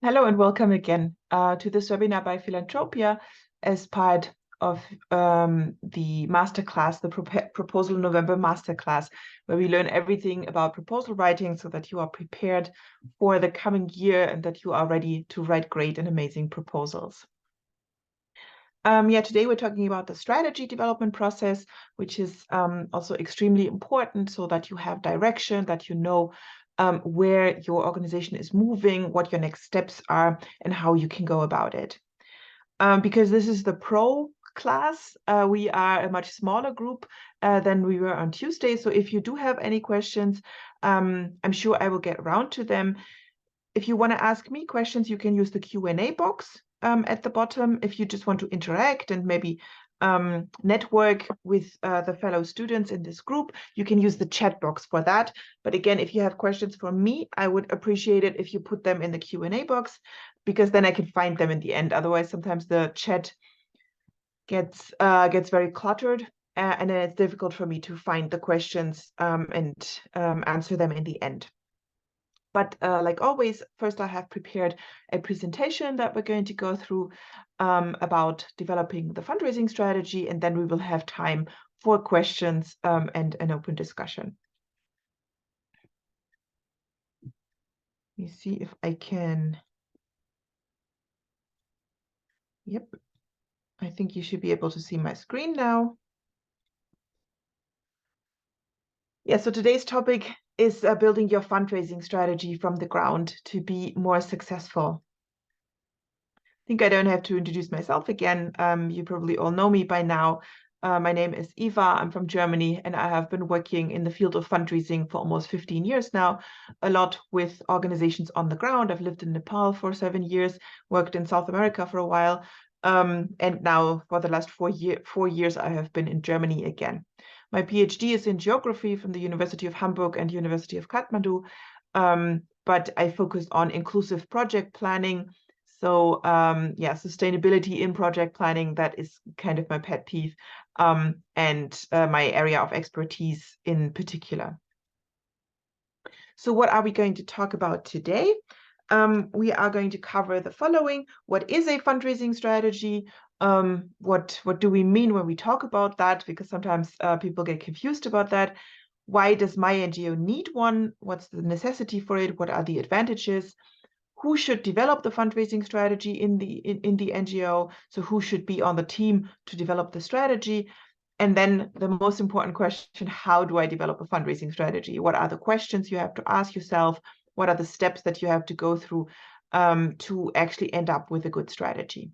Hello and welcome again to this webinar by Philanthropia as part of the masterclass, the Proposal November Masterclass, where we learn everything about proposal writing so that you are prepared for the coming year and that you are ready to write great and amazing proposals. Today we're talking about the strategy development process, which is also extremely important so that you have direction, that you know where your organization is moving, what your next steps are, and how you can go about it. Because this is the pro class, we are a much smaller group than we were on Tuesday. So if you do have any questions, I'm sure I will get around to them. If you want to ask me questions, you can use the Q&A box at the bottom. If you just want to interact and maybe network with the fellow students in this group, you can use the chat box for that. But again, if you have questions for me, I would appreciate it if you put them in the Q&A box, because then I can find them in the end. Otherwise, sometimes the chat gets very cluttered, and then it's difficult for me to find the questions and answer them in the end. But like always, first I have prepared a presentation that we're going to go through about developing the fundraising strategy, and then we will have time for questions and an open discussion. Let me see if I can. Yep, I think you should be able to see my screen now. Yeah, so today's topic is building your fundraising strategy from the ground to be more successful. I think I don't have to introduce myself again. You probably all know me by now. My name is Eva. I'm from Germany, and I have been working in the field of fundraising for almost 15 years now, a lot with organizations on the ground. I've lived in Nepal for 7 years, worked in South America for a while, and now for the last 4 years, I have been in Germany again. My PhD is in geography from the University of Hamburg and University of Kathmandu, but I focused on inclusive project planning. So sustainability in project planning, that is kind of my pet peeve, and my area of expertise in particular. So what are we going to talk about today? We are going to cover the following. What is a fundraising strategy? What do we mean when we talk about that? Because sometimes people get confused about that. Why does my NGO need one? What's the necessity for it? What are the advantages? Who should develop the fundraising strategy in the NGO? So who should be on the team to develop the strategy? And then the most important question, how do I develop a fundraising strategy? What are the questions you have to ask yourself? What are the steps that you have to go through to actually end up with a good strategy?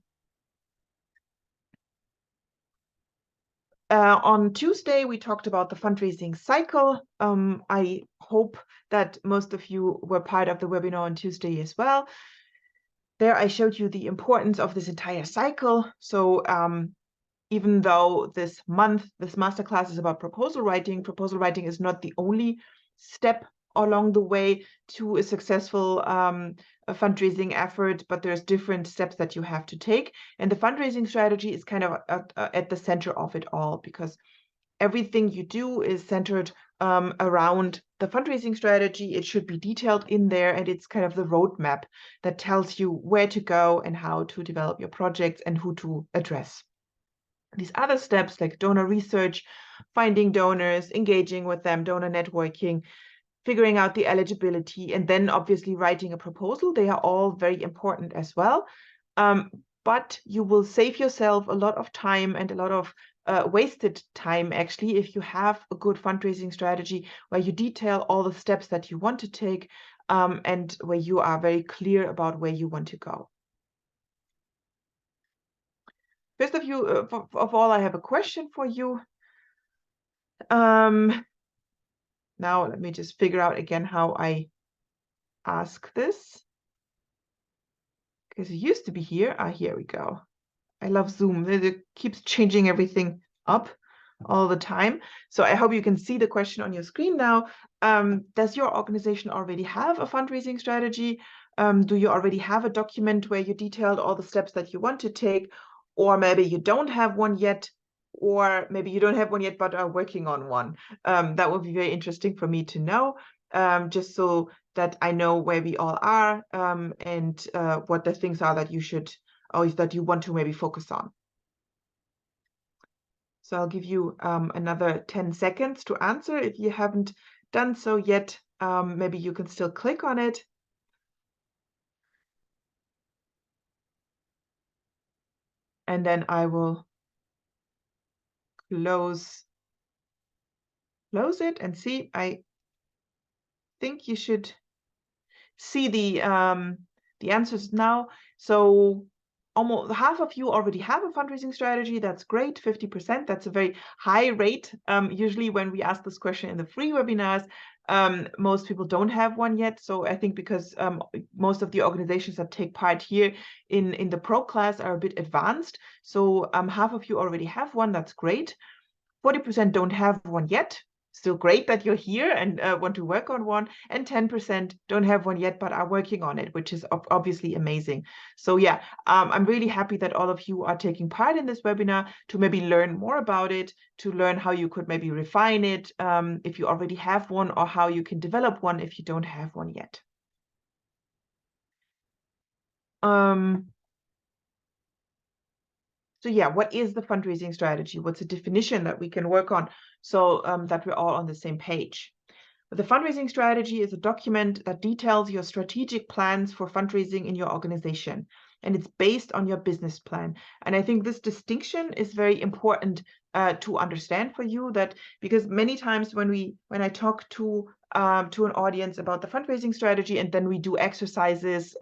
On Tuesday, we talked about the fundraising cycle. I hope that most of you were part of the webinar on Tuesday as well. There I showed you the importance of this entire cycle. So even though this masterclass is about proposal writing is not the only step along the way to a successful fundraising effort, but there's different steps that you have to take. And the fundraising strategy is kind of at the center of it all, because everything you do is centered around the fundraising strategy. It should be detailed in there, and it's kind of the roadmap that tells you where to go and how to develop your projects and who to address. These other steps like donor research, finding donors, engaging with them, donor networking, figuring out the eligibility, and then obviously writing a proposal, they are all very important as well. But you will save yourself a lot of time and a lot of wasted time, actually, if you have a good fundraising strategy where you detail all the steps that you want to take and where you are very clear about where you want to go. First of all, I have a question for you. Now let me just figure out again how I ask this, because it used to be here. Here we go. I love Zoom. It keeps changing everything up all the time. So I hope you can see the question on your screen now. Does your organization already have a fundraising strategy? Do you already have a document where you detailed all the steps that you want to take? Or maybe you don't have one yet, or maybe you don't have one yet but are working on one. That would be very interesting for me to know. just so that I know where we all are, and what the things are that you should, or that you want to maybe focus on. So I'll give you another 10 seconds to answer. If you haven't done so yet, maybe you can still click on it. And then I will close it and see. I think you should see the answers now. So almost half of you already have a fundraising strategy. That's great, 50%. That's a very high rate. Usually when we ask this question in the free webinars, most people don't have one yet. So I think because most of the organizations that take part here in the pro class are a bit advanced. So half of you already have one. That's great. 40% don't have one yet. Still great that you're here and want to work on one. And 10% don't have one yet, but are working on it, which is obviously amazing. So yeah, I'm really happy that all of you are taking part in this webinar to maybe learn more about it, to learn how you could maybe refine it if you already have one, or how you can develop one if you don't have one yet. So yeah, what is the fundraising strategy? What's a definition that we can work on so that we're all on the same page? The fundraising strategy is a document that details your strategic plans for fundraising in your organization, and it's based on your business plan. And I think this distinction is very important to understand for you, that because many times when I talk to an audience about the fundraising strategy, and then we do exercises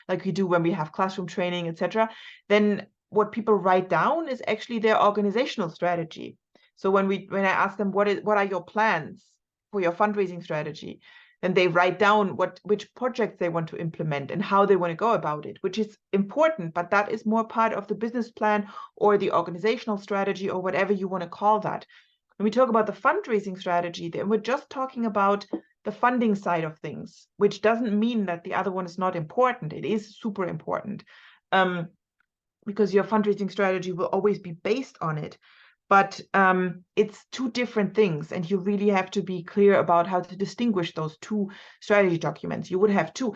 like we do when we have classroom training, etc., then what people write down is actually their organizational strategy. So when I ask them what are your plans for your fundraising strategy, then they write down which projects they want to implement and how they want to go about it, which is important, but that is more part of the business plan or the organizational strategy or whatever you want to call that. When we talk about the fundraising strategy, then we're just talking about the funding side of things, which doesn't mean that the other one is not important. It is super important. Because your fundraising strategy will always be based on it. But it's two different things, and you really have to be clear about how to distinguish those two strategy documents. You would have two.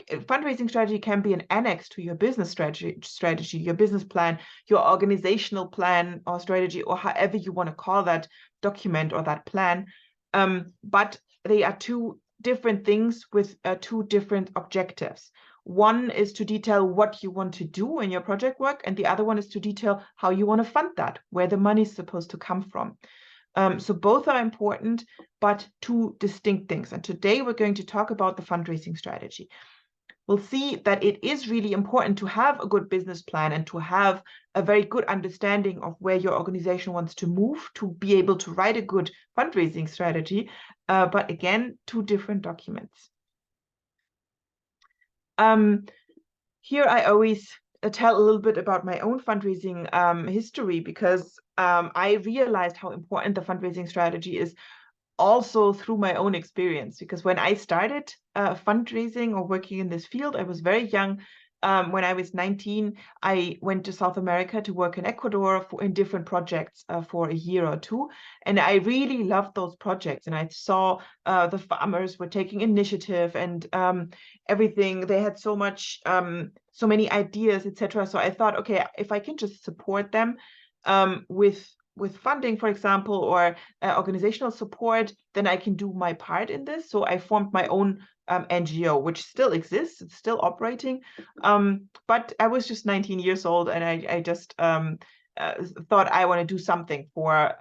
Fundraising strategy can be an annex to your business strategy, your business plan, your organizational plan or strategy, or however you want to call that document or that plan. But they are two different things with two different objectives. One is to detail what you want to do in your project work, and the other one is to detail how you want to fund that, where the money is supposed to come from. So both are important, but two distinct things. And today we're going to talk about the fundraising strategy. We'll see that it is really important to have a good business plan and to have a very good understanding of where your organization wants to move to be able to write a good fundraising strategy. But again, two different documents. Here I always tell a little bit about my own fundraising history, because I realized how important the fundraising strategy is also through my own experience. Because when I started fundraising or working in this field, I was very young. When I was 19, I went to South America to work in Ecuador in different projects for a year or two. And I really loved those projects. And I saw the farmers were taking initiative and everything. They had so many ideas, etc. So I thought, okay, if I can just support them with funding, for example, or organizational support, then I can do my part in this. So I formed my own NGO, which still exists. It's still operating. But I was just 19 years old, and I just thought I want to do something for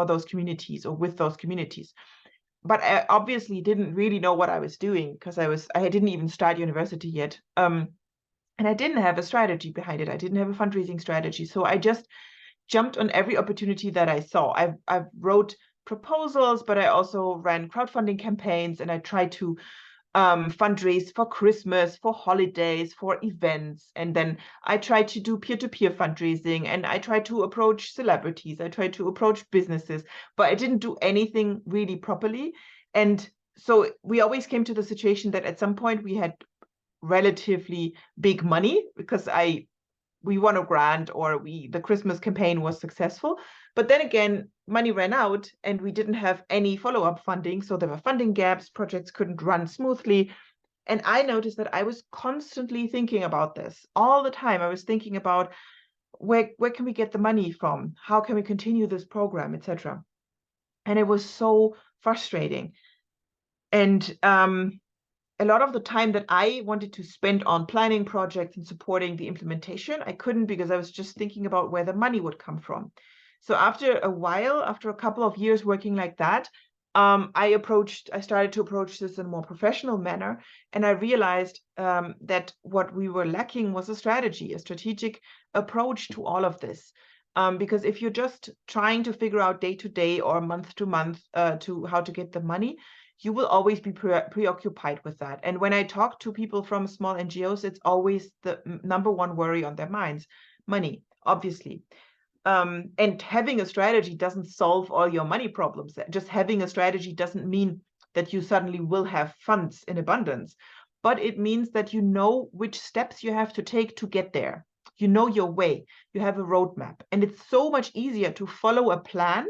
those communities or with those communities. But I obviously didn't really know what I was doing, because I didn't even start university yet. And I didn't have a strategy behind it. I didn't have a fundraising strategy. So I just jumped on every opportunity that I saw. I wrote proposals, but I also ran crowdfunding campaigns, and I tried to fundraise for Christmas, for holidays, for events. And then I tried to do peer-to-peer fundraising, and I tried to approach celebrities. I tried to approach businesses, but I didn't do anything really properly. And so we always came to the situation that at some point we had relatively big money because we won a grant, or the Christmas campaign was successful, But then again, money ran out and we didn't have any follow-up funding. So there were funding gaps, projects couldn't run smoothly. And I noticed that I was constantly thinking about this all the time. I was thinking about where can we get the money from? How can we continue this program, etc. And it was so frustrating. And a lot of the time that I wanted to spend on planning projects and supporting the implementation, I couldn't because I was just thinking about where the money would come from. So after a while, after a couple of years working like that, I started to approach this in a more professional manner. And I realized that what we were lacking was a strategy, a strategic approach to all of this. Because if you're just trying to figure out day to day or month to month to how to get the money, you will always be preoccupied with that. And when I talk to people from small NGOs, it's always the number one worry on their minds, money, obviously. And having a strategy doesn't solve all your money problems. Just having a strategy doesn't mean that you suddenly will have funds in abundance, but it means that you know which steps you have to take to get there. You know your way, you have a roadmap, and it's so much easier to follow a plan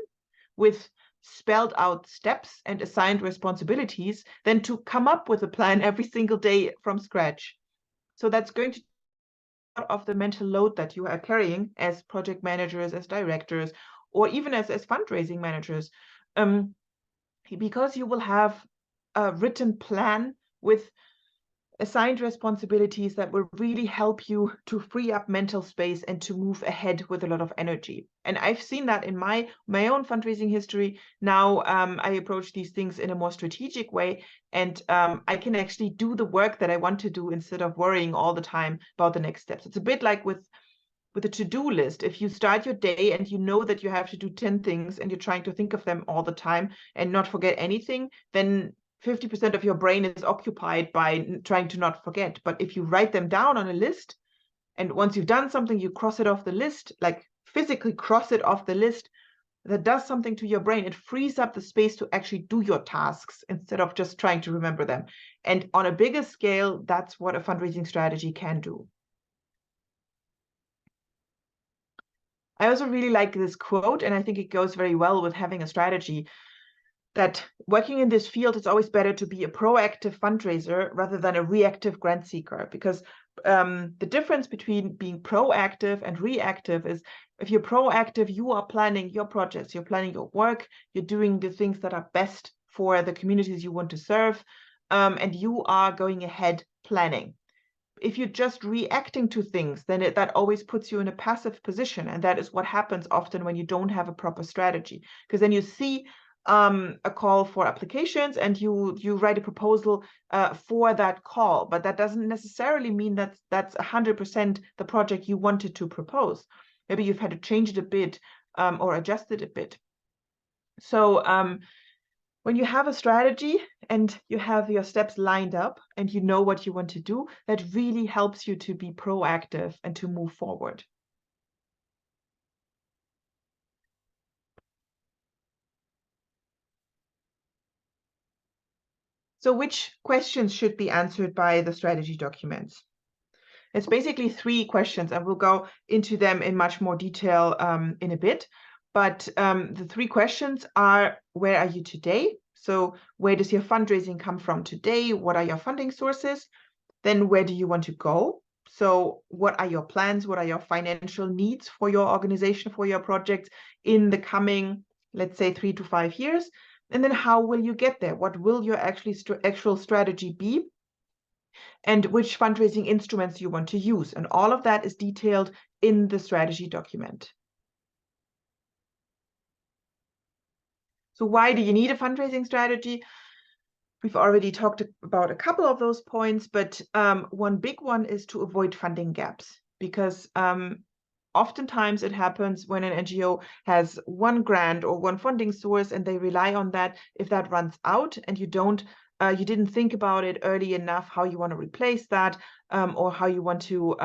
with spelled out steps and assigned responsibilities than to come up with a plan every single day from scratch. So that's going to take of the mental load that you are carrying as project managers, as directors, or even as fundraising managers, because you will have a written plan with assigned responsibilities that will really help you to free up mental space and to move ahead with a lot of energy. And I've seen that in my own fundraising history. Now I approach these things in a more strategic way, and I can actually do the work that I want to do instead of worrying all the time about the next steps. It's a bit like with a to-do list. If you start your day and you know that you have to do 10 things and you're trying to think of them all the time and not forget anything, then 50% of your brain is occupied by trying to not forget. But if you write them down on a list, and once you've done something, you cross it off the list, like physically cross it off the list, that does something to your brain. It frees up the space to actually do your tasks instead of just trying to remember them. And on a bigger scale, that's what a fundraising strategy can do. I also really like this quote, and I think it goes very well with having a strategy, that working in this field, it's always better to be a proactive fundraiser rather than a reactive grant seeker, because the difference between being proactive and reactive is if you're proactive, you are planning your projects, you're planning your work, you're doing the things that are best for the communities you want to serve, and you are going ahead planning. If you're just reacting to things, then that always puts you in a passive position. And that is what happens often when you don't have a proper strategy, because then you see a call for applications and you write a proposal for that call, but that doesn't necessarily mean that that's 100% the project you wanted to propose. Maybe you've had to change it a bit or adjust it a bit. So when you have a strategy and you have your steps lined up and you know what you want to do, that really helps you to be proactive and to move forward. So which questions should be answered by the strategy documents? It's basically 3 questions, and we'll go into them in much more detail in a bit. But the 3 questions are: where are you today? So where does your fundraising come from today? What are your funding sources? Then where do you want to go? So what are your plans? What are your financial needs for your organization, for your project in the coming, let's say, 3 to 5 years? And then how will you get there? What will your actual strategy be? And which fundraising instruments you want to use. And all of that is detailed in the strategy document. So why do you need a fundraising strategy? We've already talked about a couple of those points, but one big one is to avoid funding gaps, because oftentimes it happens when an NGO has one grant or one funding source and they rely on that. If that runs out and you didn't think about it early enough, how you want to replace that or how you want to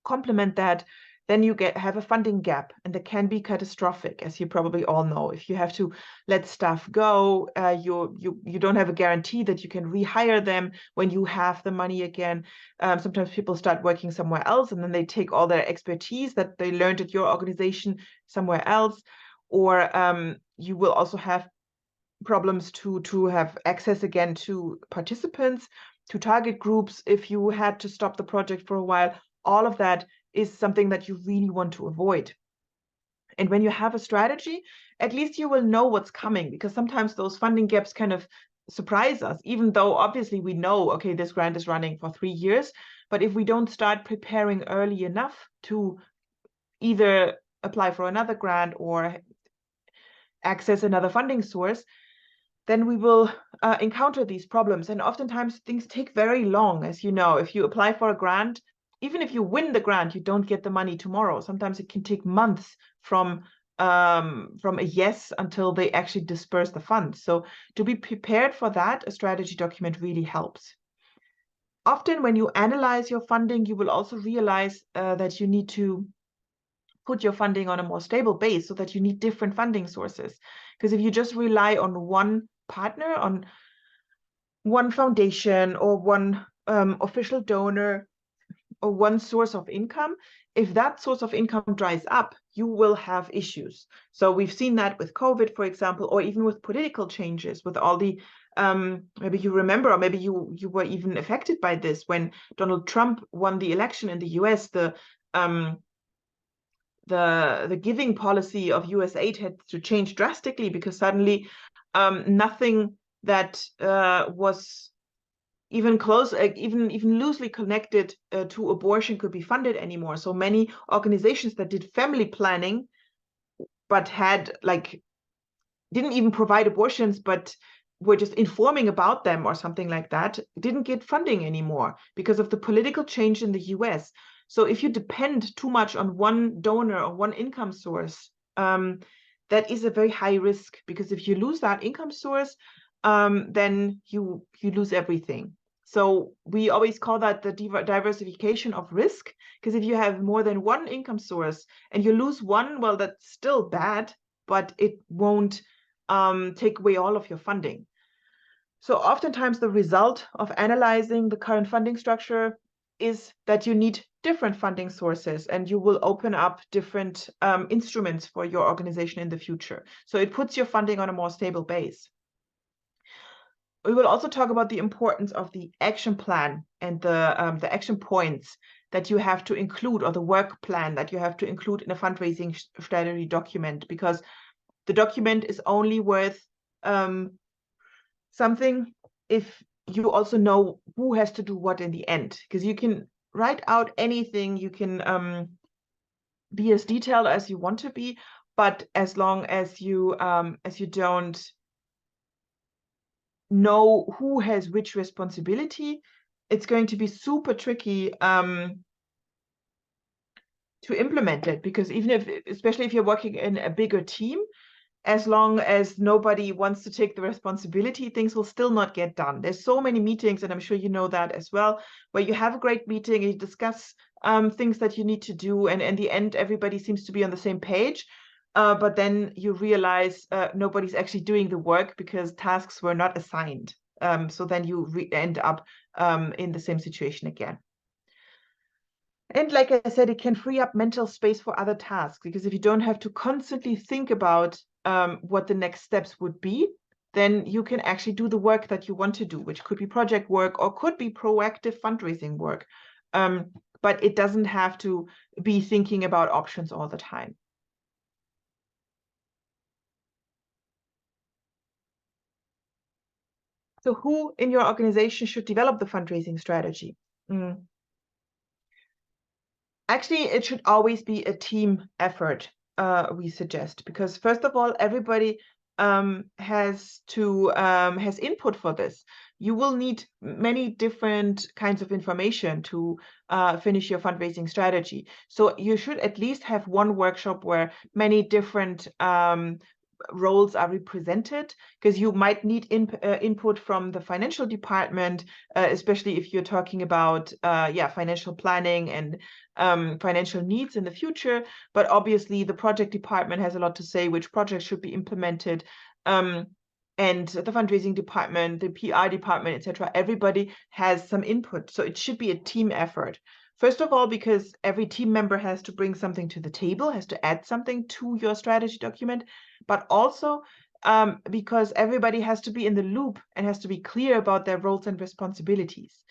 complement that, then you have a funding gap, and that can be catastrophic, as you probably all know. If you have to let staff go, you don't have a guarantee that you can rehire them when you have the money again. Sometimes people start working somewhere else, and then they take all their expertise that they learned at your organization somewhere else. Or you will also have problems to have access again to participants, to target groups, if you had to stop the project for a while. All of that is something that you really want to avoid. And when you have a strategy, at least you will know what's coming, because sometimes those funding gaps kind of surprise us, even though obviously we know, okay, this grant is running for 3 years. But if we don't start preparing early enough to either apply for another grant or access another funding source, then we will encounter these problems. And oftentimes things take very long. As you know, if you apply for a grant, even if you win the grant, you don't get the money tomorrow. Sometimes it can take months from a yes until they actually disperse the funds. So to be prepared for that, a strategy document really helps. Often when you analyze your funding, you will also realize that you need to put your funding on a more stable base, so that you need different funding sources. Because if you just rely on one partner, on one foundation or one official donor or one source of income, if that source of income dries up, you will have issues. So we've seen that with COVID, for example, or even with political changes, with all the maybe you remember, or maybe you were even affected by this when Donald Trump won the election in the US. The giving policy of US aid had to change drastically, because suddenly nothing that was even close, even loosely connected to abortion could be funded anymore. So many organizations that did family planning but had didn't even provide abortions, but were just informing about them or something like that, didn't get funding anymore because of the political change in the US. So if you depend too much on one donor or one income source, that is a very high risk, because if you lose that income source, then you lose everything. So we always call that the diversification of risk, because if you have more than one income source and you lose one, well, that's still bad, but it won't take away all of your funding. So oftentimes the result of analyzing the current funding structure is that you need different funding sources, and you will open up different instruments for your organization in the future. So it puts your funding on a more stable base. We will also talk about the importance of the action plan and the action points that you have to include, or the work plan that you have to include in a fundraising strategy document, because the document is only worth something if you also know who has to do what in the end. Because you can write out anything, you can be as detailed as you want to be, but as long as you don't know who has which responsibility, it's going to be super tricky to implement it. Because especially if you're working in a bigger team, as long as nobody wants to take the responsibility, things will still not get done. There's so many meetings, and I'm sure you know that as well, where you have a great meeting and you discuss things that you need to do, and in the end, everybody seems to be on the same page. But then you realize nobody's actually doing the work because tasks were not assigned. So then you end up in the same situation again. And like I said, it can free up mental space for other tasks, because if you don't have to constantly think about what the next steps would be, then you can actually do the work that you want to do, which could be project work or could be proactive fundraising work. But it doesn't have to be thinking about options all the time. So who in your organization should develop the fundraising strategy? Actually, it should always be a team effort, we suggest, because first of all, everybody has input for this. You will need many different kinds of information to finish your fundraising strategy. So you should at least have one workshop where many different roles are represented, because you might need input from the financial department, especially if you're talking about financial planning and financial needs in the future. But obviously the project department has a lot to say, which projects should be implemented, and the fundraising department, the PR department, etc. Everybody has some input, so it should be a team effort. First of all, because every team member has to bring something to the table, has to add something to your strategy document, but also because everybody has to be in the loop and has to be clear about their roles and responsibilities.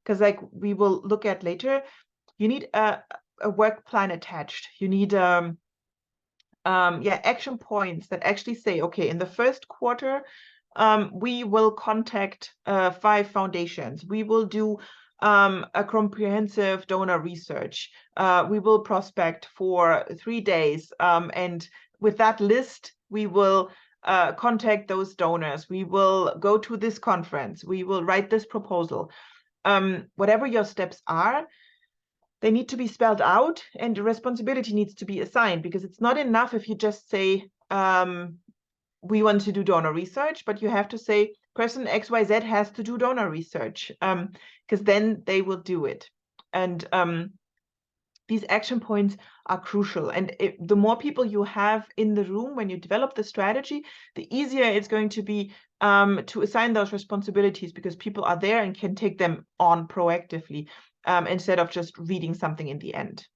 Because like we will look at later, you need a work plan attached. You need action points that actually say, okay, in the first quarter, we will contact 5 foundations. We will do a comprehensive donor research. We will prospect for 3 days. And with that list, we will contact those donors. We will go to this conference. We will write this proposal. Whatever your steps are, they need to be spelled out, and the responsibility needs to be assigned, because it's not enough if you just say, we want to do donor research, but you have to say person XYZ has to do donor research, because then they will do it. And these action points are crucial. And the more people you have in the room when you develop the strategy, the easier it's going to be to assign those responsibilities, because people are there and can take them on proactively, instead of just reading something in the end.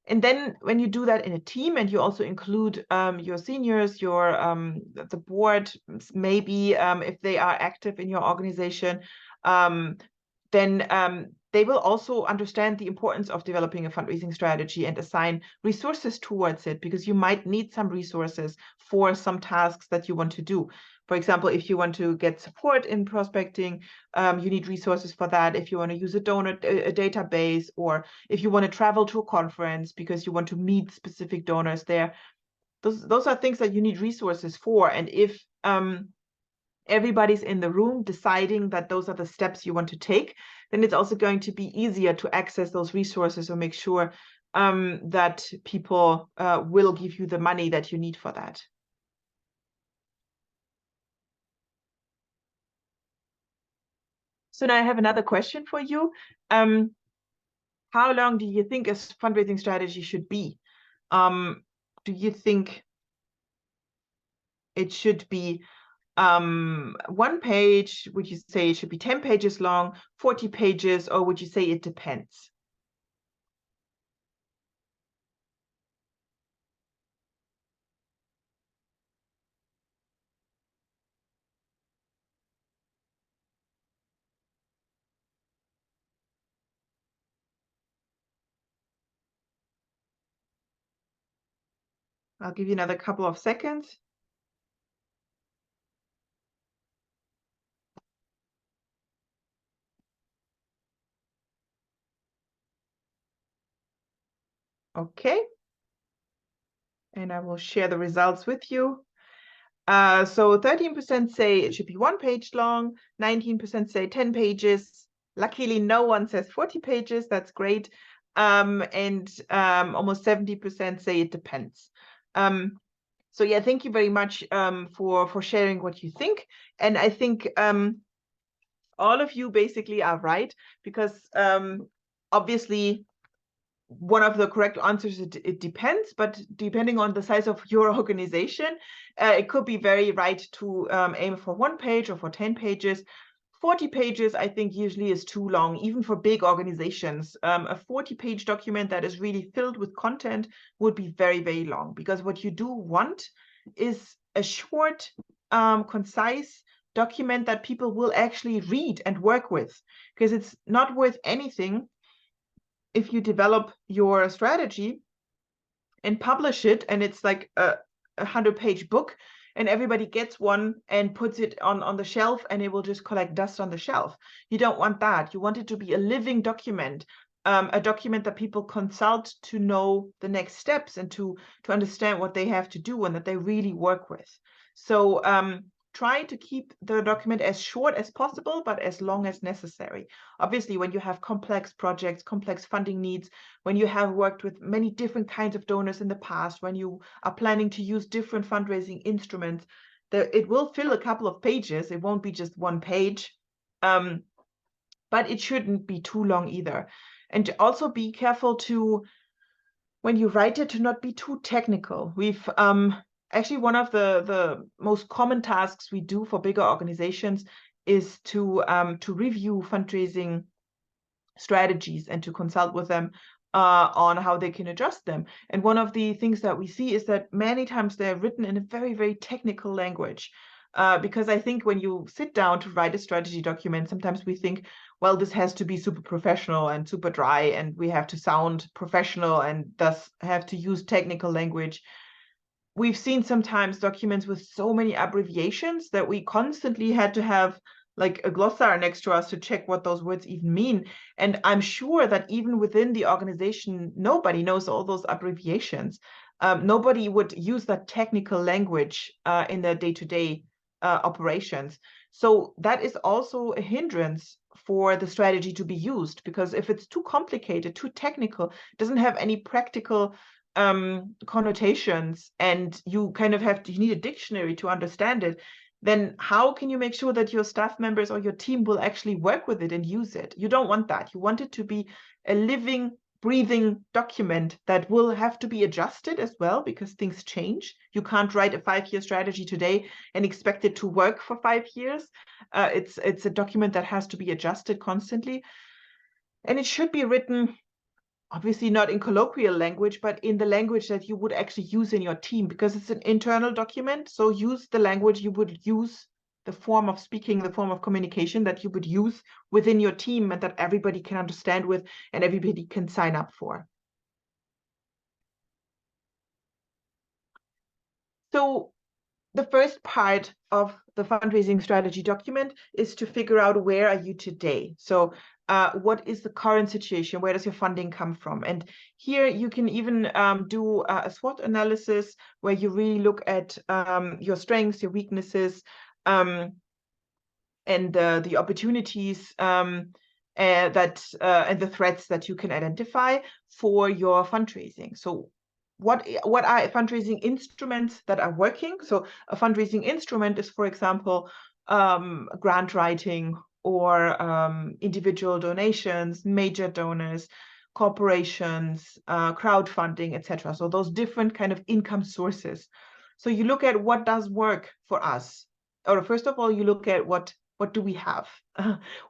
And then when you do that in a team, and you also include your seniors, the board, maybe if they are active in your organization, then they will also understand the importance of developing a fundraising strategy and assign resources towards it, because you might need some resources for some tasks that you want to do. For example, if you want to get support in prospecting, you need resources for that. If you want to use a donor database, or if you want to travel to a conference because you want to meet specific donors there, those are things that you need resources for. And if everybody's in the room deciding that those are the steps you want to take, then it's also going to be easier to access those resources, or make sure that people will give you the money that you need for that. So now I have another question for you. How long do you think a fundraising strategy should be? Do you think it should be 1 page? Would you say it should be 10 pages long, 40 pages, or would you say it depends? I'll give you another couple of seconds. Okay. And I will share the results with you. So 13% say it should be 1 page long, 19% say 10 pages. Luckily, no one says 40 pages. That's great. And almost 70% say it depends. So yeah, thank you very much for sharing what you think. And I think all of you basically are right, because obviously one of the correct answers, it depends, but depending on the size of your organization, it could be very right to aim for 1 page or for 10 pages. 40 pages, I think, usually is too long, even for big organizations. A 40-page document that is really filled with content would be very, very long, because what you do want is a short, concise document that people will actually read and work with, because it's not worth anything if you develop your strategy and publish it, and it's like a 100-page book, and everybody gets one and puts it on the shelf, and it will just collect dust on the shelf. You don't want that. You want it to be a living document, a document that people consult to know the next steps, and to understand what they have to do and that they really work with. So try to keep the document as short as possible, but as long as necessary. Obviously, when you have complex projects, complex funding needs, when you have worked with many different kinds of donors in the past, when you are planning to use different fundraising instruments, it will fill a couple of pages. It won't be just one page, but it shouldn't be too long either. And also be careful to, when you write it, to not be too technical. We've actually, one of the most common tasks we do for bigger organizations is to review fundraising strategies and to consult with them on how they can adjust them. And one of the things that we see is that many times they're written in a very, very technical language. Because I think when you sit down to write a strategy document, sometimes we think, well, this has to be super professional and super dry, and we have to sound professional and thus have to use technical language. We've seen sometimes documents with so many abbreviations that we constantly had to have like a glossar next to us to check what those words even mean. And I'm sure that even within the organization, nobody knows all those abbreviations. Nobody would use that technical language in their day-to-day operations. So that is also a hindrance for the strategy to be used, because if it's too complicated, too technical, it doesn't have any practical connotations, and you kind of you need a dictionary to understand it, then how can you make sure that your staff members or your team will actually work with it and use it? You don't want that. You want it to be a living, breathing document that will have to be adjusted as well, because things change. You can't write a 5-year strategy today and expect it to work for 5 years. It's a document that has to be adjusted constantly. And it should be written, obviously not in colloquial language, but in the language that you would actually use in your team, because it's an internal document. So use the language you would use, the form of speaking, the form of communication that you would use within your team, and that everybody can understand with and everybody can sign up for. So the first part of the fundraising strategy document is to figure out, where are you today? So what is the current situation? Where does your funding come from? And here you can even do a SWOT analysis, where you really look at your strengths, your weaknesses, and the opportunities and the threats that you can identify for your fundraising. So what are fundraising instruments that are working? So a fundraising instrument is, for example, grant writing, or individual donations, major donors, corporations, crowdfunding, etc. So those different kind of income sources. So you look at what does work for us. Or first of all, you look at what do we have?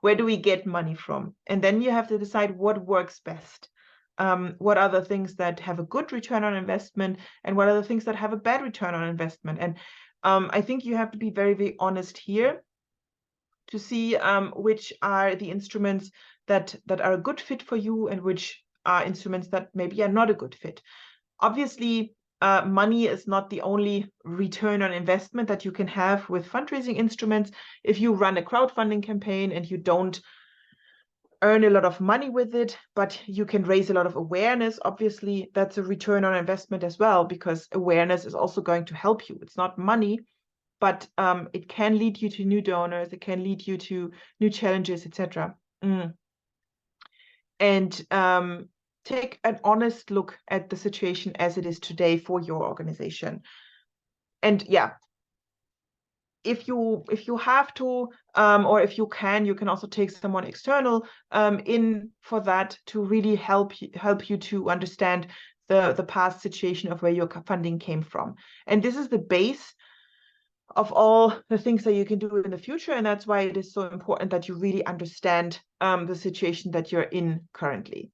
Where do we get money from? And then you have to decide what works best. What are the things that have a good return on investment, and what are the things that have a bad return on investment? And I think you have to be very, very honest here to see which are the instruments that are a good fit for you, and which are instruments that maybe are not a good fit. Obviously, money is not the only return on investment that you can have with fundraising instruments. If you run a crowdfunding campaign and you don't earn a lot of money with it, but you can raise a lot of awareness, obviously that's a return on investment as well, because awareness is also going to help you. It's not money, but it can lead you to new donors, it can lead you to new challenges, etc. And take an honest look at the situation as it is today for your organization. And yeah, if you have to, or if you can also take someone external in for that, to really help you to understand the past situation of where your funding came from. And this is the base of all the things that you can do in the future. And that's why it is so important that you really understand the situation that you're in currently.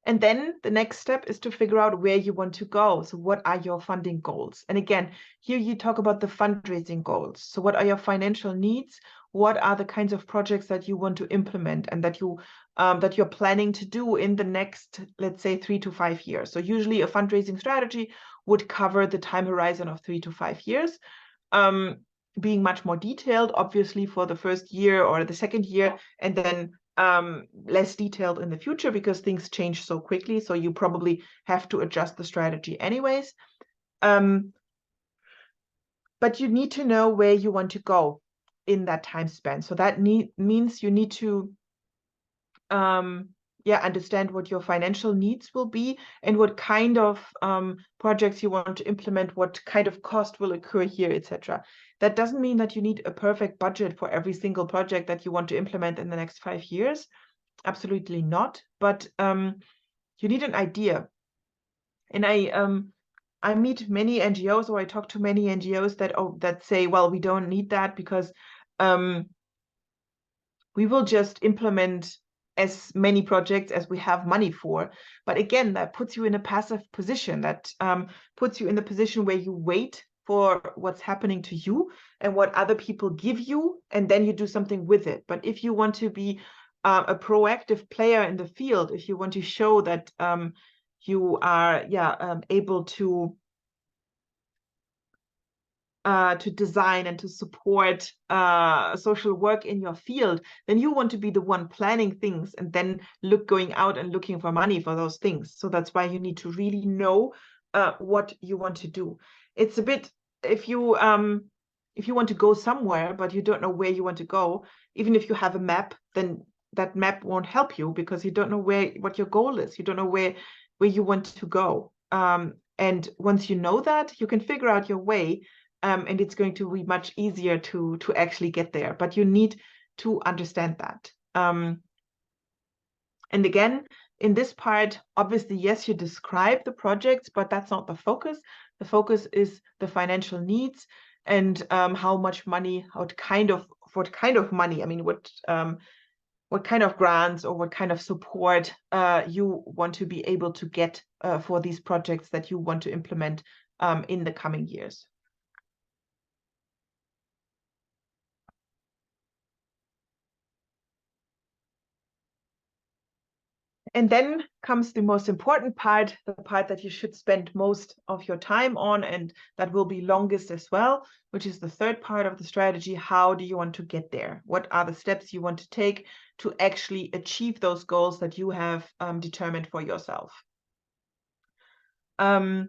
And then the next step is to figure out where you want to go. So what are your funding goals? And again, here you talk about the fundraising goals. So what are your financial needs? What are the kinds of projects that you want to implement, and that you're planning to do in the next, let's say, 3 to 5 years? So usually a fundraising strategy would cover the time horizon of 3 to 5 years, being much more detailed, obviously, for the first year or the second year, and then less detailed in the future, because things change so quickly. So you probably have to adjust the strategy anyways. but you need to know where you want to go in that time span. So that means you need to understand what your financial needs will be and what kind of projects you want to implement, what kind of cost will occur here, etc. That doesn't mean that you need a perfect budget for every single project that you want to implement in the next 5 years. Absolutely not. But you need an idea. And I meet many NGOs, or I talk to many NGOs that say, well, we don't need that because we will just implement as many projects as we have money for. But again, that puts you in a passive position. That puts you in the position where you wait for what's happening to you and what other people give you, and then you do something with it. But if you want to be a proactive player in the field, if you want to show that you are able to design and to support social work in your field, then you want to be the one planning things and then going out and looking for money for those things. So that's why you need to really know what you want to do. It's a bit, if you want to go somewhere but you don't know where you want to go, even if you have a map, then that map won't help you because you don't know what your goal is. You don't know where you want to go. And once you know that, you can figure out your way. And it's going to be much easier to actually get there. But you need to understand that. And again, in this part, obviously, yes, you describe the projects, but that's not the focus. The focus is the financial needs and how much money, what kind of money, I mean, what kind of grants or what kind of support you want to be able to get for these projects that you want to implement in the coming years. And then comes the most important part, the part that you should spend most of your time on, and that will be longest as well, which is the third part of the strategy. How do you want to get there? What are the steps you want to take to actually achieve those goals that you have determined for yourself? Here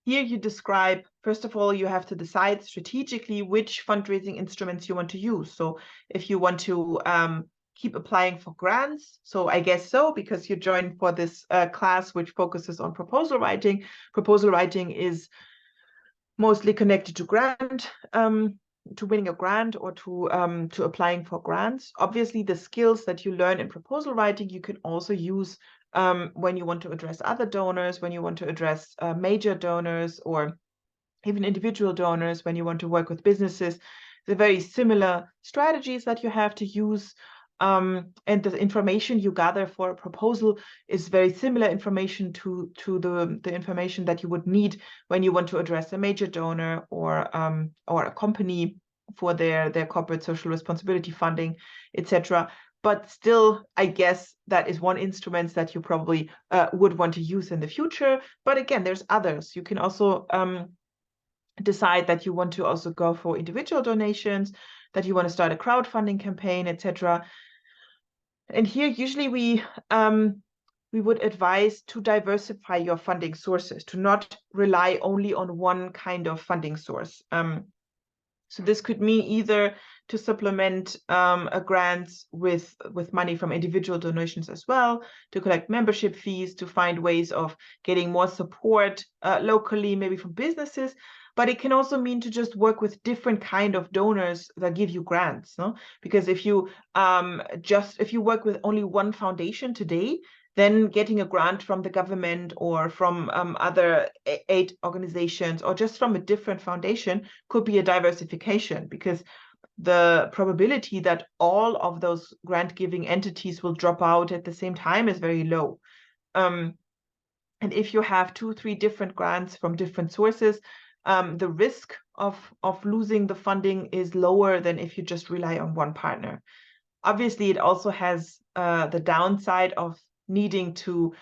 you describe, first of all, you have to decide strategically which fundraising instruments you want to use. So if you want to keep applying for grants, so I guess so, because you joined for this class which focuses on proposal writing. Proposal writing is mostly connected to to winning a grant or to applying for grants. Obviously, the skills that you learn in proposal writing, you can also use when you want to address other donors, when you want to address major donors or even individual donors, when you want to work with businesses. They're very similar strategies that you have to use. And the information you gather for a proposal is very similar information to the information that you would need when you want to address a major donor or a company for their corporate social responsibility funding, etc. But still, I guess that is one instrument that you probably would want to use in the future. But again, there's others. You can also decide that you want to also go for individual donations, that you want to start a crowdfunding campaign, etc. And here, usually we would advise to diversify your funding sources, to not rely only on one kind of funding source. So this could mean either to supplement a grant with money from individual donations as well, to collect membership fees, to find ways of getting more support locally, maybe from businesses. But it can also mean to just work with different kind of donors that give you grants, no? Because if you work with only one foundation today, then getting a grant from the government or from other aid organizations or just from a different foundation could be a diversification, because the probability that all of those grant-giving entities will drop out at the same time is very low. And if you have 2-3 different grants from different sources, the risk of losing the funding is lower than if you just rely on one partner. Obviously, it also has the downside of needing to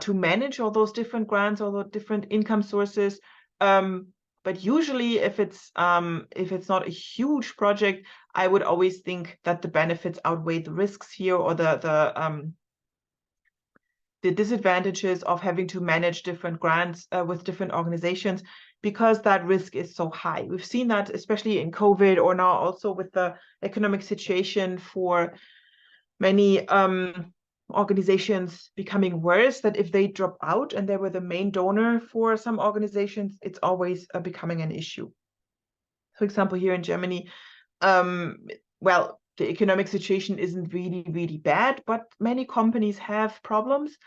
manage all those different grants, all the different income sources. But usually, if it's not a huge project, I would always think that the benefits outweigh the risks here, or the disadvantages of having to manage different grants with different organizations, because that risk is so high. We've seen that especially in COVID, or now also with the economic situation for many organizations becoming worse, that if they drop out and they were the main donor for some organizations, it's always becoming an issue. For example, here in Germany, well, the economic situation isn't really, really bad, but many companies have problems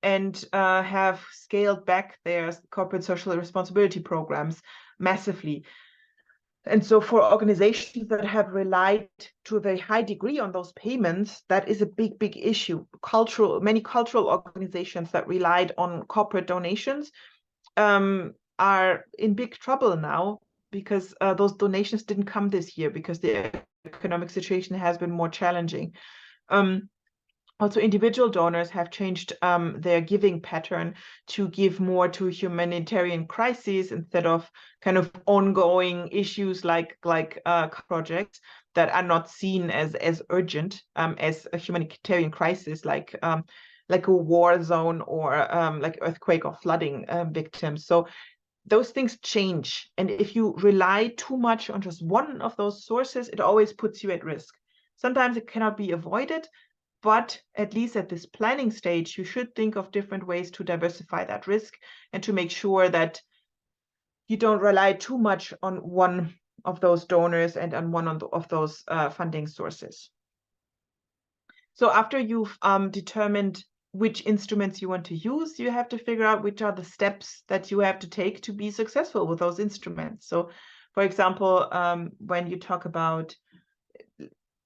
and have scaled back their corporate social responsibility programs massively. And so for organizations that have relied to a very high degree on those payments, that is a big, big issue. Many cultural organizations that relied on corporate donations are in big trouble now, because those donations didn't come this year because the economic situation has been more challenging. Also, individual donors have changed their giving pattern to give more to humanitarian crises instead of kind of ongoing issues like projects that are not seen as urgent as a humanitarian crisis, like a war zone or like earthquake or flooding victims. So those things change, and if you rely too much on just one of those sources, it always puts you at risk. Sometimes it cannot be avoided, but at least at this planning stage, you should think of different ways to diversify that risk and to make sure that you don't rely too much on one of those donors and on one of those funding sources. So after you've determined which instruments you want to use, you have to figure out which are the steps that you have to take to be successful with those instruments. So, for example, when you talk about,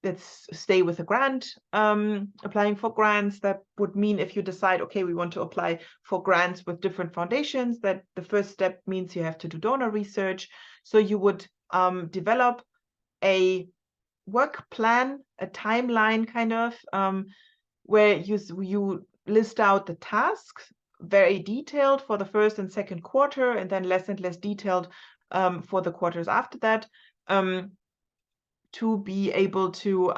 let's stay with a grant, applying for grants, that would mean if you decide, okay, we want to apply for grants with different foundations, that the first step means you have to do donor research. So you would develop a work plan, a timeline kind of, where you list out the tasks, very detailed for the first and second quarter, and then less and less detailed for the quarters after that, to be able to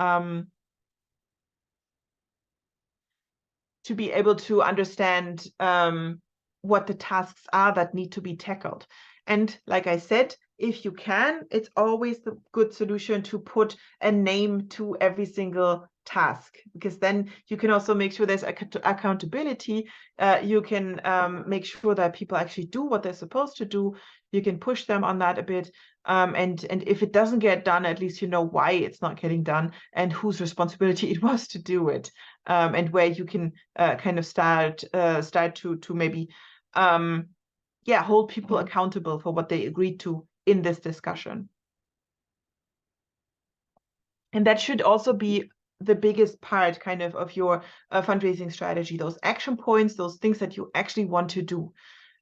understand what the tasks are that need to be tackled. And like I said, if you can, it's always the good solution to put a name to every single task, because then you can also make sure there's accountability. You can make sure that people actually do what they're supposed to do. You can push them on that a bit. And if it doesn't get done, at least you know why it's not getting done and whose responsibility it was to do it, and where you can kind of start to maybe hold people accountable for what they agreed to in this discussion. And that should also be the biggest part kind of your fundraising strategy, those action points, those things that you actually want to do.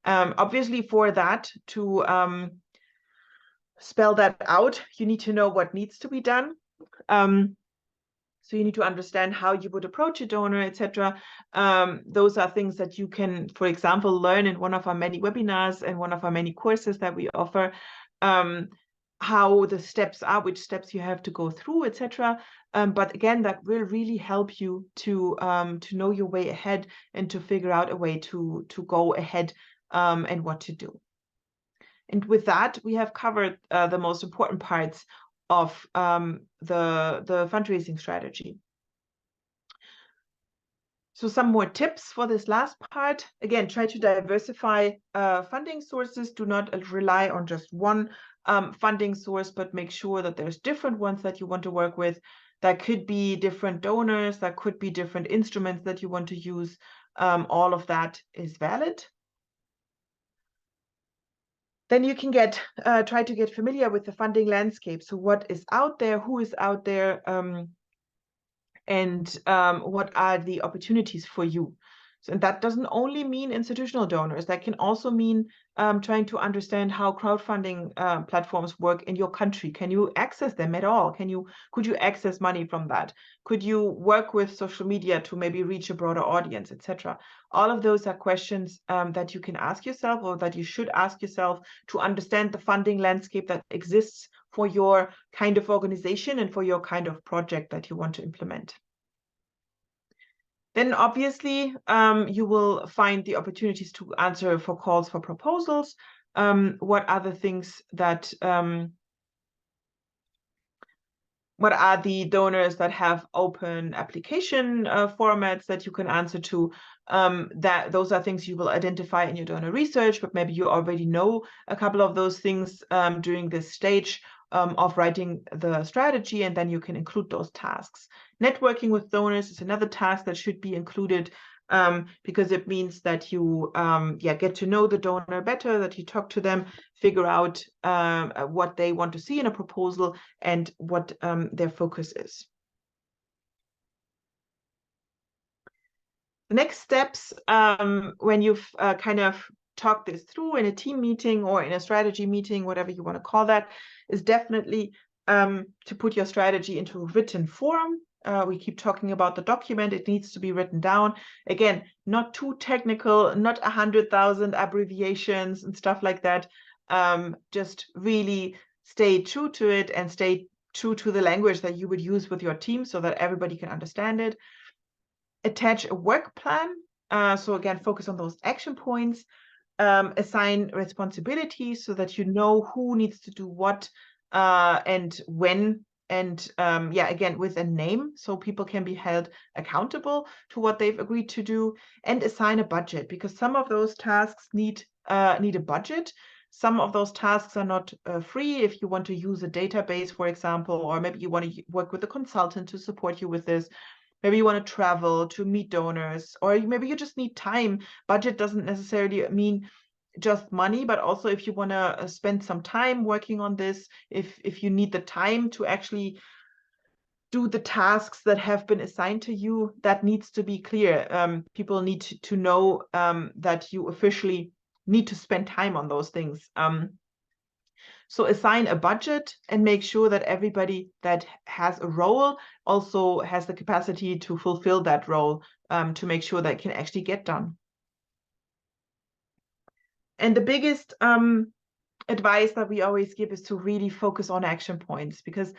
Obviously, for that to spell that out, you need to know what needs to be done. So you need to understand how you would approach a donor, etc. Those are things that you can, for example, learn in one of our many webinars and one of our many courses that we offer, how the steps are, which steps you have to go through, etc. But again, that will really help you to know your way ahead and to figure out a way to go ahead and what to do. And with that, we have covered the most important parts of the fundraising strategy. So some more tips for this last part. Again, try to diversify funding sources. Do not rely on just one funding source, but make sure that there's different ones that you want to work with. That could be different donors, that could be different instruments that you want to use. All of that is valid. Then you can try to get familiar with the funding landscape. So what is out there, who is out there, and what are the opportunities for you. So, and that doesn't only mean institutional donors. That can also mean trying to understand how crowdfunding platforms work in your country. Can you access them at all? Could you access money from that? Could you work with social media to maybe reach a broader audience, etc.? All of those are questions that you can ask yourself, or that you should ask yourself, to understand the funding landscape that exists for your kind of organization and for your kind of project that you want to implement. Then obviously you will find the opportunities to answer for calls for proposals. what are the things that what are the donors that have open application formats that you can answer to. That those are things you will identify in your donor research, but maybe you already know a couple of those things during this stage of writing the strategy, and then you can include those tasks. Networking with donors is another task that should be included, because it means that you get to know the donor better, that you talk to them, figure out what they want to see in a proposal and what their focus is. The next steps, when you've kind of talked this through in a team meeting or in a strategy meeting, whatever you want to call that, is definitely to put your strategy into written form. We keep talking about the document. It needs to be written down. Again, not too technical, not 100,000 abbreviations and stuff like that. Just really stay true to it and stay true to the language that you would use with your team so that everybody can understand it. Attach a work plan. So again, focus on those action points. Assign responsibilities so that you know who needs to do what and when. And again, with a name, so people can be held accountable to what they've agreed to do. And assign a budget, because some of those tasks need a budget. Some of those tasks are not free. If you want to use a database, for example, or maybe you want to work with a consultant to support you with this. Maybe you want to travel to meet donors, or maybe you just need time. Budget doesn't necessarily mean just money, but also if you want to spend some time working on this, if you need the time to actually do the tasks that have been assigned to you, that needs to be clear. People need to know that you officially need to spend time on those things. So assign a budget and make sure that everybody that has a role also has the capacity to fulfill that role, to make sure that it can actually get done. And the biggest advice that we always give is to really focus on action points, because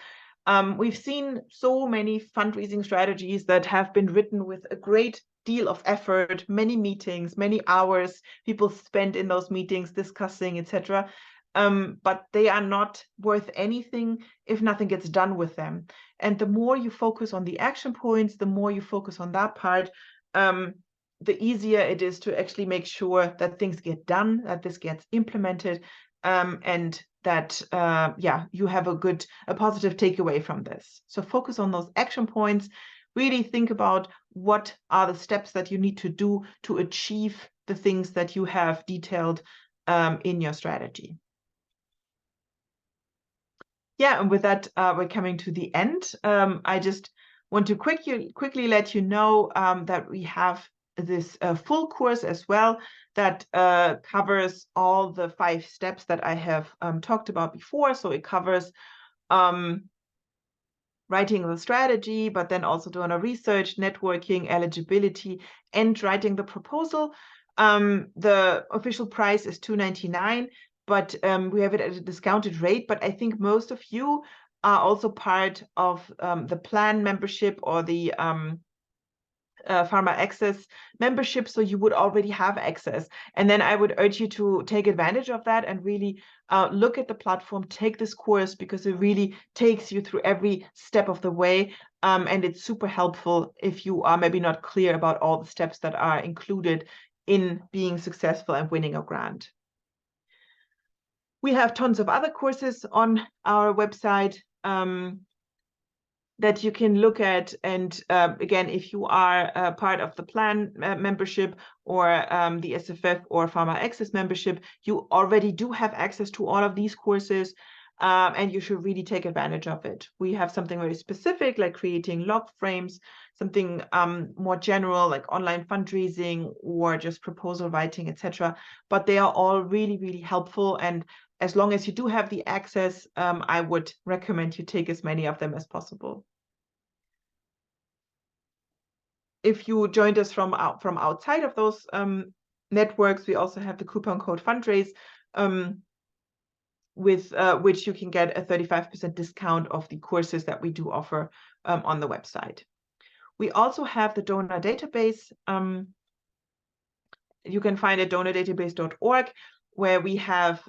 we've seen so many fundraising strategies that have been written with a great deal of effort, many meetings, many hours people spend in those meetings discussing, etc. But they are not worth anything if nothing gets done with them. And the more you focus on the action points, the more you focus on that part, the easier it is to actually make sure that things get done, that this gets implemented, and that you have a positive takeaway from this. So focus on those action points. Really think about what are the steps that you need to do to achieve the things that you have detailed in your strategy. Yeah, and with that, we're coming to the end. I just want to quickly let you know that we have this full course as well that covers all the 5 steps that I have talked about before. So it covers writing the strategy, but then also doing a research, networking, eligibility, and writing the proposal. The official price is $299. But we have it at a discounted rate. But I think most of you are also part of the plan membership or the Pharma Access membership, so you would already have access. And then I would urge you to take advantage of that and really look at the platform, take this course, because it really takes you through every step of the way. And it's super helpful if you are maybe not clear about all the steps that are included in being successful and winning a grant. We have tons of other courses on our website that you can look at. And again, if you are part of the plan membership or the SFF or Pharma Access membership, you already do have access to all of these courses, and you should really take advantage of it. We have something very specific like creating log frames, something more general like online fundraising or just proposal writing, etc. But they are all really, really helpful. And as long as you do have the access, I would recommend you take as many of them as possible. If you joined us from outside of those networks, we also have the coupon code Fundraise, with which you can get a 35% discount of the courses that we do offer on the website. We also have the donor database. You can find it at donordatabase.org. where we have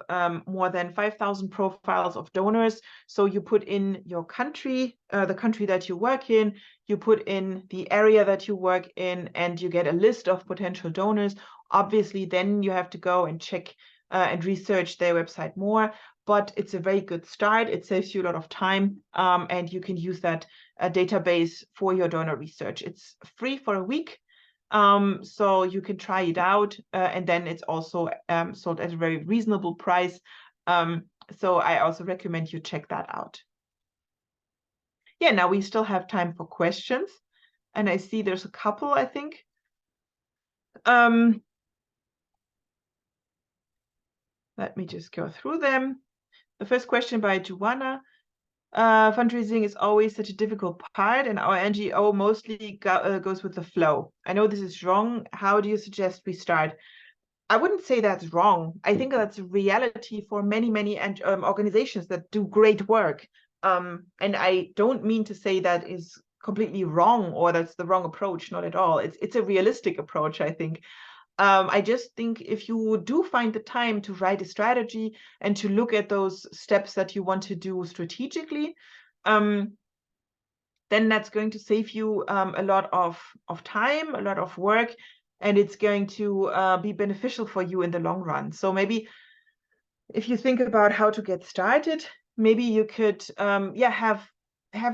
more than 5,000 profiles of donors. So you put in your country, the country that you work in, you put in the area that you work in, and you get a list of potential donors. Obviously, then you have to go and check and research their website more. But it's a very good start. It saves you a lot of time, and you can use that database for your donor research. It's free for a week. So you can try it out, and then it's also sold at a very reasonable price. So I also recommend you check that out. Yeah, now we still have time for questions, and I see there's a couple, I think. Let me just go through them. The first question by Joanna. Fundraising is always such a difficult part, and our NGO mostly goes with the flow. I know this is wrong. How do you suggest we start? I wouldn't say that's wrong. I think that's a reality for many, many organizations that do great work. And I don't mean to say that is completely wrong or that's the wrong approach. Not at all. It's a realistic approach, I think. I just think if you do find the time to write a strategy and to look at those steps that you want to do strategically, then that's going to save you a lot of time, a lot of work, and it's going to be beneficial for you in the long run. So maybe if you think about how to get started, maybe you could have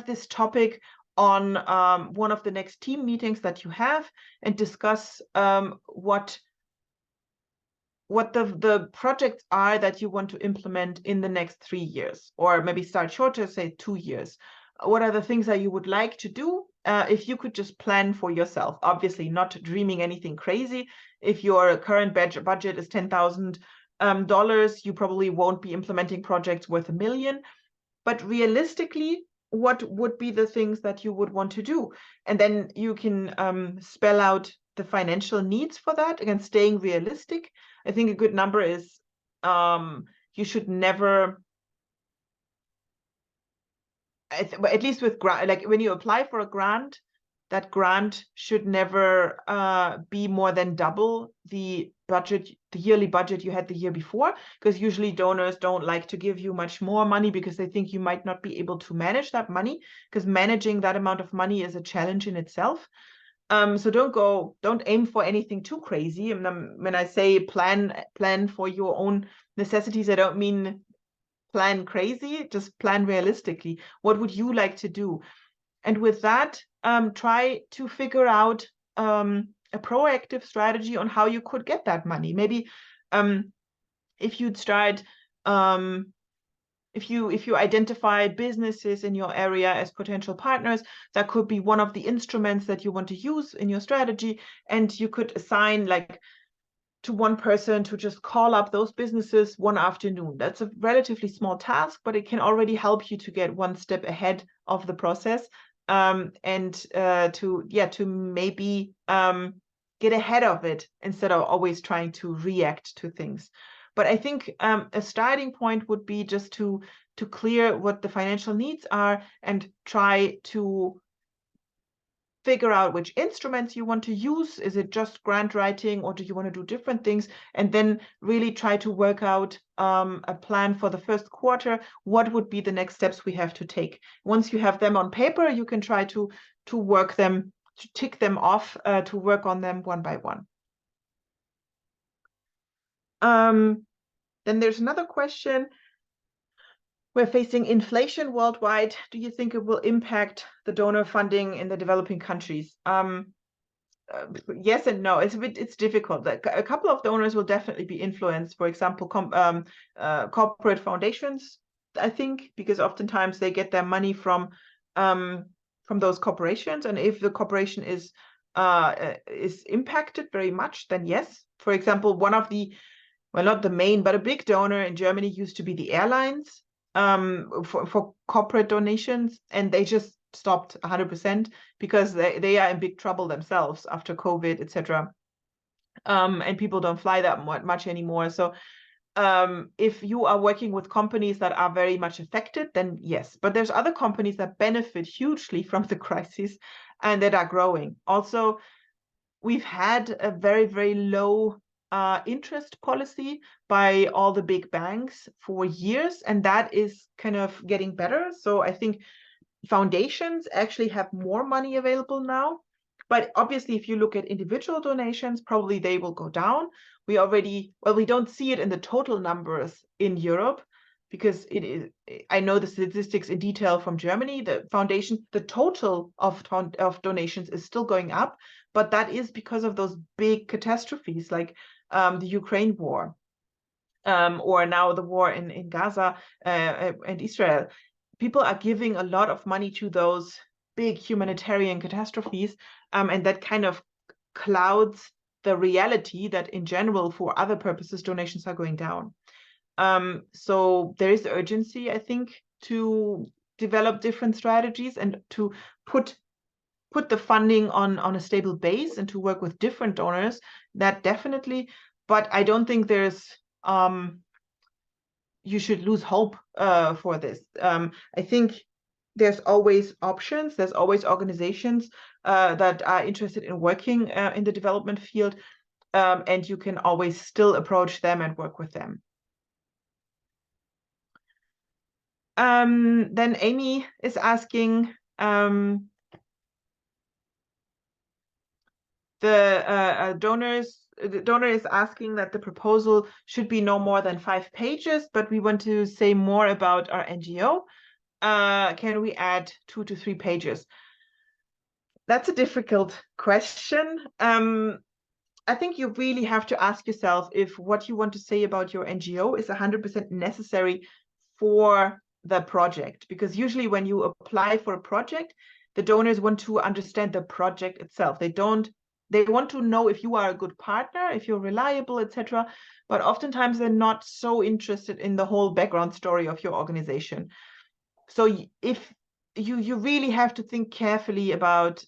this topic on one of the next team meetings that you have and discuss what the projects are that you want to implement in the next 3 years, or maybe start shorter, say 2 years. What are the things that you would like to do if you could just plan for yourself? Obviously, not dreaming anything crazy. If your current budget is $10,000, you probably won't be implementing projects worth $1 million. But realistically, what would be the things that you would want to do? And then you can spell out the financial needs for that. Again, staying realistic. I think a good number is you should never, at least with grant, like when you apply for a grant, that grant should never be more than double the budget, the yearly budget you had the year before, because usually donors don't like to give you much more money because they think you might not be able to manage that money, because managing that amount of money is a challenge in itself. So don't aim for anything too crazy. And when I say plan for your own necessities, I don't mean plan crazy, just plan realistically. What would you like to do? And with that, try to figure out a proactive strategy on how you could get that money. Maybe if you'd start, if you identify businesses in your area as potential partners, that could be one of the instruments that you want to use in your strategy. And you could assign like to one person to just call up those businesses one afternoon. That's a relatively small task, but it can already help you to get one step ahead of the process, and to maybe get ahead of it instead of always trying to react to things. But I think a starting point would be just to clear what the financial needs are and try to figure out which instruments you want to use. Is it just grant writing, or do you want to do different things? And then really try to work out a plan for the first quarter. What would be the next steps we have to take? Once you have them on paper, you can try to work them, to tick them off, to work on them one by one. Then there's another question. We're facing inflation worldwide. Do you think it will impact the donor funding in the developing countries? Yes and no. It's difficult. A couple of donors will definitely be influenced. For example, corporate foundations, I think, because oftentimes they get their money from those corporations, and if the corporation is impacted very much, then yes. For example, one of the, well, not the main, but a big donor in Germany used to be the airlines for corporate donations, and they just stopped 100% because they are in big trouble themselves after COVID, etc. And people don't fly that much anymore. So if you are working with companies that are very much affected, then yes. But there's other companies that benefit hugely from the crisis and that are growing. Also, we've had a very, very low interest policy by all the big banks for years, and that is kind of getting better. So I think foundations actually have more money available now. But obviously, if you look at individual donations, probably they will go down. We don't see it in the total numbers in Europe because it is, I know the statistics in detail from Germany. The foundation, the total of donations is still going up, but that is because of those big catastrophes like the Ukraine war, or now the war in Gaza and Israel. People are giving a lot of money to those big humanitarian catastrophes, and that kind of clouds the reality that in general, for other purposes, donations are going down. So there is urgency, I think, to develop different strategies and to put the funding on a stable base and to work with different donors. That definitely, but I don't think there's you should lose hope for this. I think there's always options. There's always organizations that are interested in working in the development field, and you can always still approach them and work with them. Then Amy is asking, the donor is asking that the proposal should be no more than 5 pages, but we want to say more about our NGO. Can we add 2 to 3 pages? That's a difficult question. I think you really have to ask yourself if what you want to say about your NGO is 100% necessary for the project, because usually when you apply for a project, the donors want to understand the project itself. They want to know if you are a good partner, if you're reliable, etc. But oftentimes they're not so interested in the whole background story of your organization. So if you really have to think carefully about,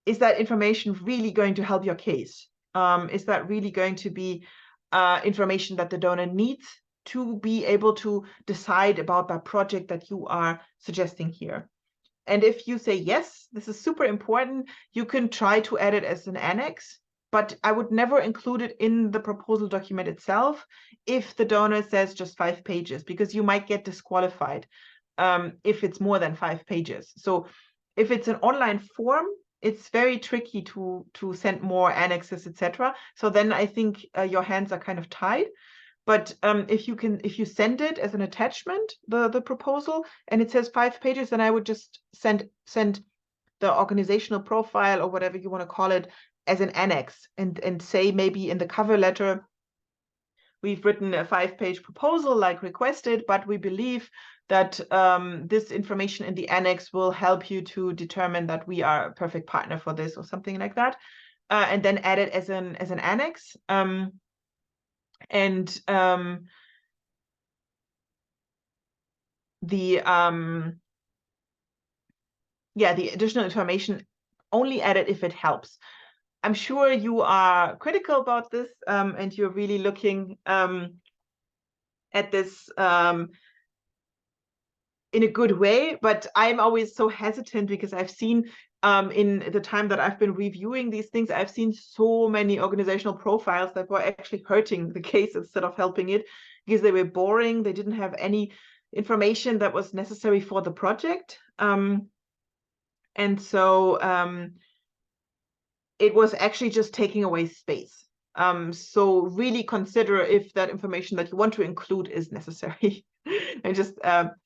is that information really going to help your case? Is that really going to be information that the donor needs to be able to decide about that project that you are suggesting here? And if you say, yes, this is super important, you can try to add it as an annex, but I would never include it in the proposal document itself if the donor says just 5 pages, because you might get disqualified if it's more than 5 pages. So if it's an online form, it's very tricky to send more annexes, etc. So then I think your hands are kind of tied. But if you send it as an attachment, the proposal, and it says 5 pages, then I would just send the organizational profile or whatever you want to call it as an annex, and say maybe in the cover letter, we've written a 5-page proposal like requested, but we believe that this information in the annex will help you to determine that we are a perfect partner for this, or something like that, and then add it as an annex. The additional information, only add it if it helps. I'm sure you are critical about this, and you're really looking at this in a good way, but I'm always so hesitant because I've seen in the time that I've been reviewing these things, I've seen so many organizational profiles that were actually hurting the case instead of helping it, because they were boring. They didn't have any information that was necessary for the project. And so it was actually just taking away space. So really consider if that information that you want to include is necessary. And just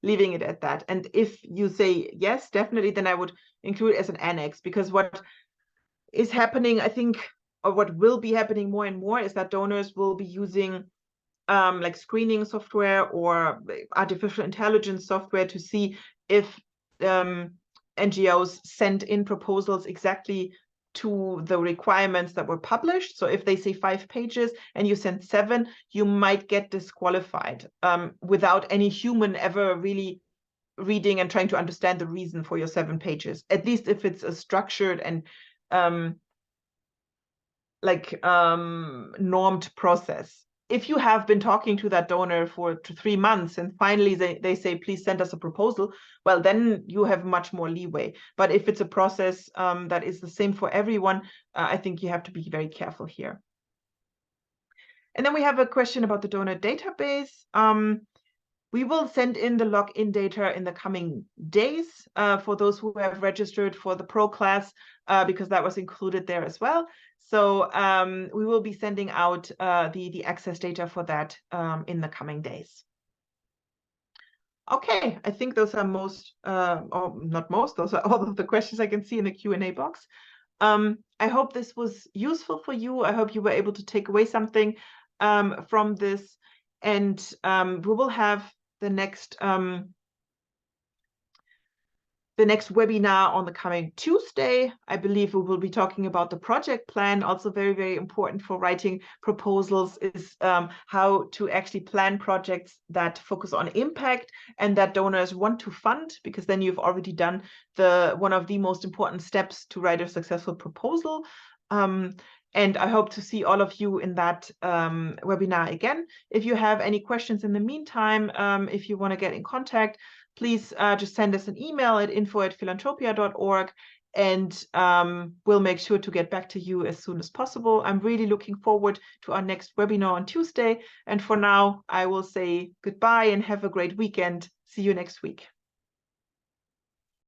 leaving it at that. And if you say yes, definitely, then I would include it as an annex, because what is happening, I think, or what will be happening more and more, is that donors will be using like screening software or artificial intelligence software to see if NGOs send in proposals exactly to the requirements that were published. So if they say 5 pages and you send 7, you might get disqualified without any human ever really reading and trying to understand the reason for your 7 pages, at least if it's a structured and normed process. if you have been talking to that donor for 3 months and finally they say, please send us a proposal, well, then you have much more leeway. But if it's a process that is the same for everyone, I think you have to be very careful here. And then we have a question about the donor database. We will send in the login data in the coming days for those who have registered for the Pro class, because that was included there as well. So we will be sending out the access data for that in the coming days. Okay, I think those are most, or not most, those are all of the questions I can see in the Q&A box. I hope this was useful for you. I hope you were able to take away something from this. And we will have the next webinar on the coming Tuesday. I believe we will be talking about the project plan. Also very, very important for writing proposals is how to actually plan projects that focus on impact and that donors want to fund, because then you've already done one of the most important steps to write a successful proposal. And I hope to see all of you in that webinar again. If you have any questions in the meantime, if you want to get in contact, please just send us an email at info@philanthropia.org, and we'll make sure to get back to you as soon as possible. I'm really looking forward to our next webinar on Tuesday. And for now, I will say goodbye and have a great weekend. See you next week.